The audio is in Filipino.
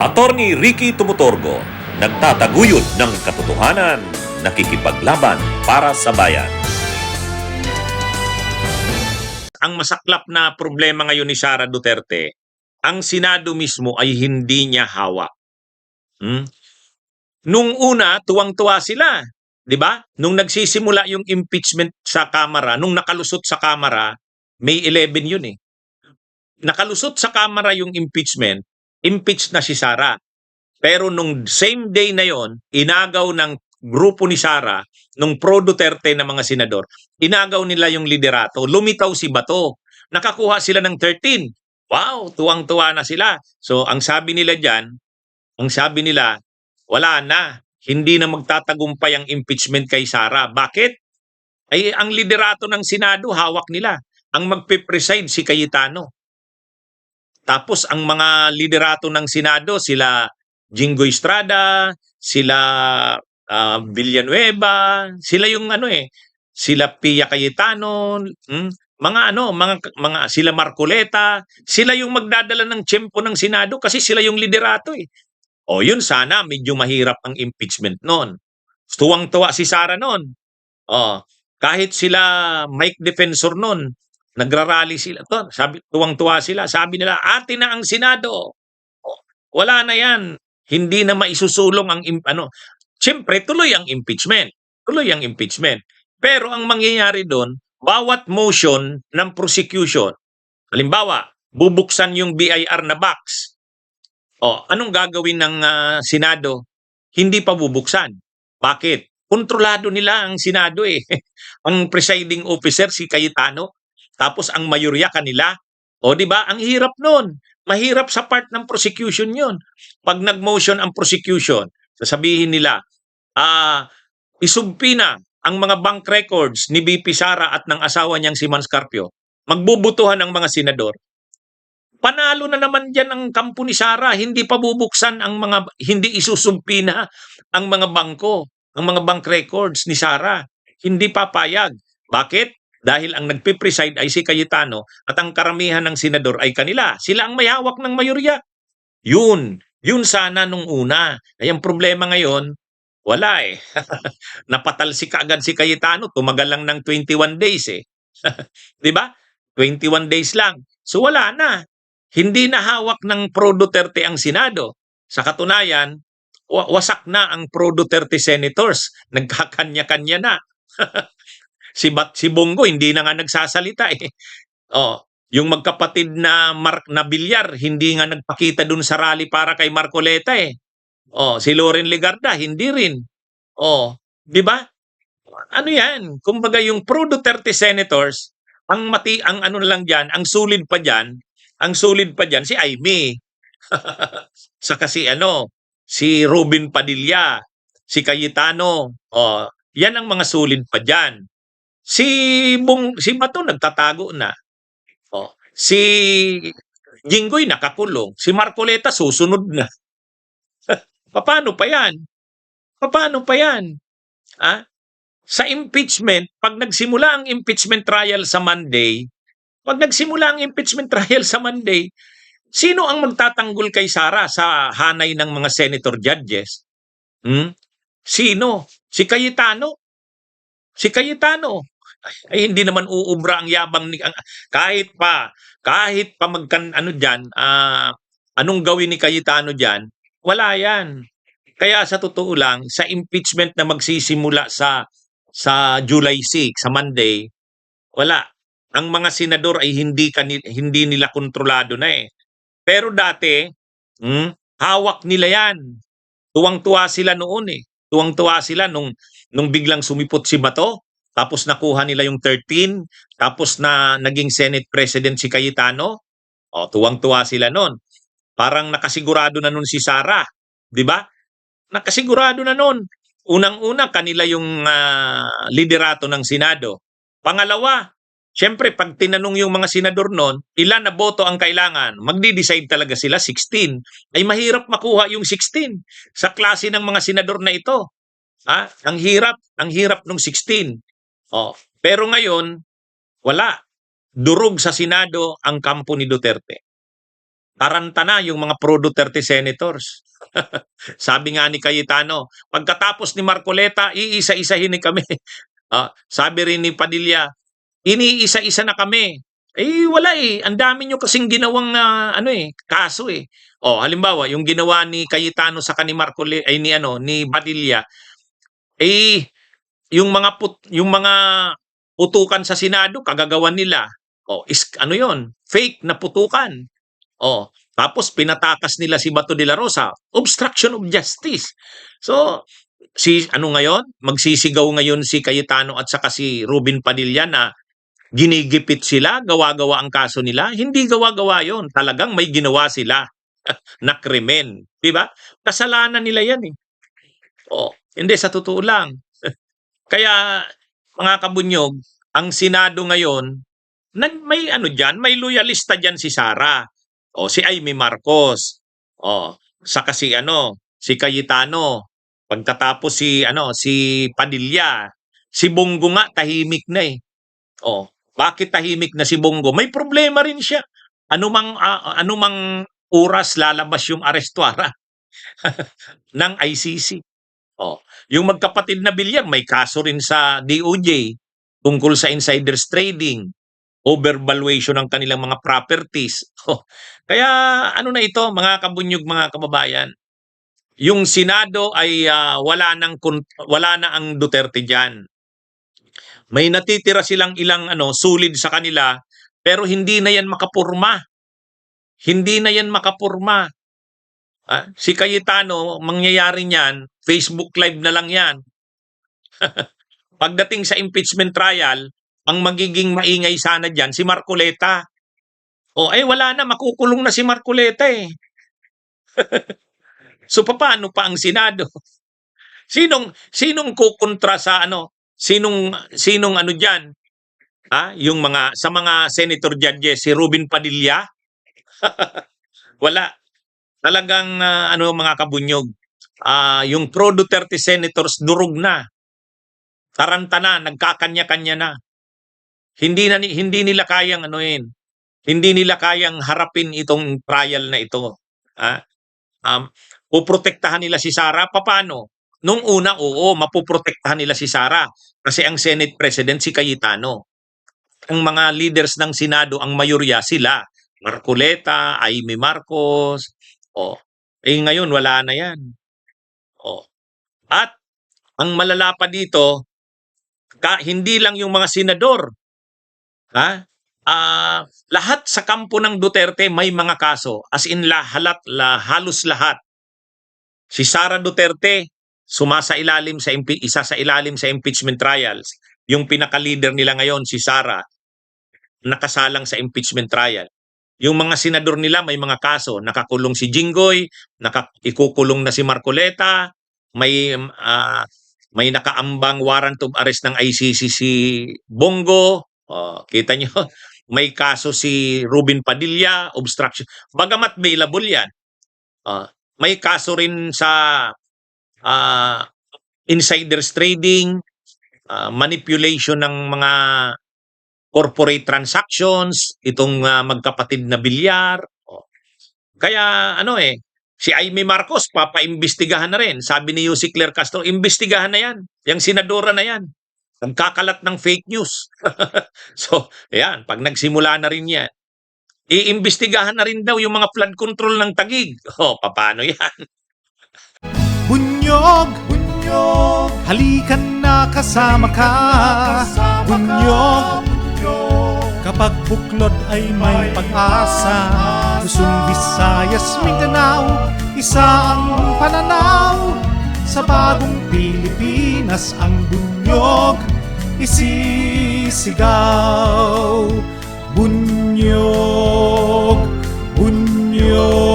Attorney Ricky Tumutorgo, nagtataguyod ng katotohanan, nakikipaglaban para sa bayan. Ang masaklap na problema ngayon ni Sara Duterte, ang Senado mismo ay hindi niya hawak. Nung una, tuwang-tuwa sila, 'di ba? Nung nagsisimula yung impeachment sa Kamara, nung nakalusot sa Kamara, May 11 yun eh. Nakalusot sa Kamara yung impeachment, impeached na si Sara. Pero nung same day na yon, inagaw ng grupo ni Sara, nung pro-Duterte na mga senador, inagaw nila yung liderato, lumitaw si Bato. Nakakuha sila ng 13. Wow, tuwang-tuwa na sila. So ang sabi nila diyan, wala na. Hindi na magtatagumpay ang impeachment kay Sara. Bakit? Ay ang liderato ng Senado hawak nila. Ang magpe-preside si Cayetano. Tapos ang mga liderato ng Senado, sila Jinggoy Estrada, sila Villanueva, sila yung sila Pia Cayetano, mga sila Marcoleta, sila yung magdadala ng tiyempo ng Senado kasi sila yung liderato eh. O yun sana medyo mahirap ang impeachment noon. Tuwang-tuwa si Sara noon. Kahit sila Mike Defensor noon, nagrarally sila. Tuwang-tuwa sila. Sabi nila, atin na ang Senado. Wala na yan. Hindi na maisusulong ang Siyempre, tuloy ang impeachment. Tuloy ang impeachment. Pero ang mangyayari doon, bawat motion ng prosecution, halimbawa, bubuksan yung BIR na box. Anong gagawin ng Senado? Hindi pa bubuksan. Bakit? Kontrolado nila ang Senado eh. Ang presiding officer si Cayetano, tapos ang mayorya kanila. Di ba? Ang hirap noon. Mahirap sa part ng prosecution 'yon. Pag nag-motion ang prosecution, sasabihin nila, isumpina ang mga bank records ni BP Sara at ng asawa niyang si Manscarpio. Magbubutuhan ang mga senador. Panalo na naman diyan ang kampo ni Sara, hindi pa bubuksan hindi isusumpina ang mga bangko, ang mga bank records ni Sara. Hindi papayag. Bakit? Dahil ang nagpipreside ay si Cayetano at ang karamihan ng senador ay kanila. Sila ang may hawak ng mayorya. Yun sana nung una. Ay ang problema ngayon, wala eh. Napatalsik agad si Cayetano, tumagal lang ng 21 days eh. 'Di ba? 21 days lang. So wala na. Hindi na hawak ng pro-Duterte ang Senado. Sa katunayan, wasak na ang pro-Duterte senators. Nagkakanya-kanya na. Si Bongo hindi na nga nagsasalita eh. Yung magkapatid na Villar hindi nga nagpakita dun sa rally para kay Marcoleta eh. Si Loren Legarda hindi rin. Di ba? Ano 'yan? Kumbaga yung pro-Duterte senators, ang ano lang diyan, ang sulid pa diyan si Aimee. Saka si Robin Padilla, si Cayetano. Yan ang mga sulid pa diyan. Si Bato nagtatago na. Si Jinggoy nakakulong. Si Marcoleta susunod na. Paano pa yan? Paano pa yan? Sa impeachment, pag nagsimula ang impeachment trial sa Monday, sino ang magtatanggol kay Sara sa hanay ng mga senator judges? Sino? Si Cayetano. Ay hindi naman uubra ang yabang ni kahit pa anong gawin ni Cayetano diyan, wala yan. Kaya sa totoo lang, sa impeachment na magsisimula sa July 6, sa Monday, wala. Ang mga senador ay hindi nila kontrolado na eh. Pero dati, hawak nila yan. Tuwang-tuwa sila noon eh. Tuwang-tuwa sila nung biglang sumipot si Bato, tapos nakuha nila yung 13, tapos na naging Senate President si Cayetano. Tuwang-tuwa sila noon. Parang nakasigurado na noon si Sara, 'di ba? Nakasigurado na noon. Unang-una kanila yung liderato ng Senado. Pangalawa, siyempre pag tinanong yung mga senador noon, ilan na boto ang kailangan? Magdi-decide talaga sila 16. Ay mahirap makuha yung 16 sa klase ng mga senador na ito. Ang hirap nung 16. Pero ngayon, wala. Durog sa Senado ang kampo ni Duterte. taranta na yung mga pro-Duterte senators. Sabi nga ni Cayetano, pagkatapos ni Marcoleta, iisa-isahin ni kami. Sabi rin ni Padilla, iniisa-isa na kami. Wala eh. Ang dami nyo kasing ginawang kaso eh. Halimbawa, yung ginawa ni Cayetano sa ni Marcoleta ay ni Padilla, yung mga putukan sa Senado kagagawan nila. Ano 'yon? Fake na putukan. Tapos pinatakas nila si Bato de la Rosa, obstruction of justice. So, ngayon, magsisigaw ngayon si Cayetano at saka si Robin Padilla na ginigipit sila, gawa-gawa ang kaso nila. Hindi gawa-gawa 'yon. Talagang may ginawa sila na krimen, 'di ba? Kasalanan nila 'yan eh. Hindi sa totoo lang. Kaya mga kabunyog, ang Senado ngayon, may loyalista diyan si Sara. Si Amy Marcos. Saka si Cayetano. Pagkatapos si Padilla. Si Bongo nga tahimik na eh. Bakit tahimik na si Bongo? May problema rin siya. Anumang oras lalabas yung arrest warrant ng ICC. Yung magkapatid na Villar, may kaso rin sa DOJ tungkol sa insiders trading, overvaluation ng kanilang mga properties. Kaya na ito, mga kabunyog, mga kababayan, yung Senado ay wala na ang Duterte diyan. May natitira silang ilang sulid sa kanila, pero hindi na yan makapurma. Hindi na yan makapurma. Si Cayetano, mangyayari niyan, Facebook Live na lang yan. Pagdating sa impeachment trial, ang magiging maingay sana dyan, si Marcoleta. Wala na, makukulong na si Marcoleta eh. So, paano pa ang Senado? Sinong kukontra sa sinong dyan? Yung sa mga senator judges, si Robin Padilla? Wala. Talagang mga kabunyog, yung pro-Duterte senators durog na. Taranta na, nagkakanya-kanya na. Hindi nila kayang hindi nila kayang harapin itong trial na ito. Puprotektahan nila si Sara, paano? Nung una, mapuprotektahan nila si Sara kasi ang Senate President si Cayetano. Ang mga leaders ng Senado, ang mayorya sila, Marcoleta, Amy Marcos. Ngayon wala na yan. At ang malala pa dito, hindi lang yung mga senador. Lahat sa kampo ng Duterte may mga kaso. As in halos lahat. Si Sara Duterte, isa sa ilalim sa impeachment trials. Yung pinaka-leader nila ngayon, si Sara, nakasalang sa impeachment trial. Yung mga senador nila may mga kaso, nakakulong si Jinggoy, ikukulong na si Marcoleta, may nakaambang warrant of arrest ng ICC si Bongo. Kita nyo, may kaso si Robin Padilla, obstruction. Bagamat bailable yan. May kaso rin sa insiders trading, manipulation ng mga corporate transactions, itong magkapatid na Villar. Kaya si Amy Marcos, papaimbestigahan na rin. Sabi ni Yussi Claire Castro, imbestigahan na yan. Yung senadora na yan. Nagkakalat ng fake news. So, ayan, pag nagsimula na rin yan, iimbestigahan na rin daw yung mga flood control ng Taguig. Paano yan? Bunyog, halikan na kasama ka. Bunyog, kapag buklod ay may pag-asa. Luzon, Visayas, Mindanao, isa ang pananaw. Sa bagong Pilipinas ang bunyog isisigaw. Bunyog, bunyog.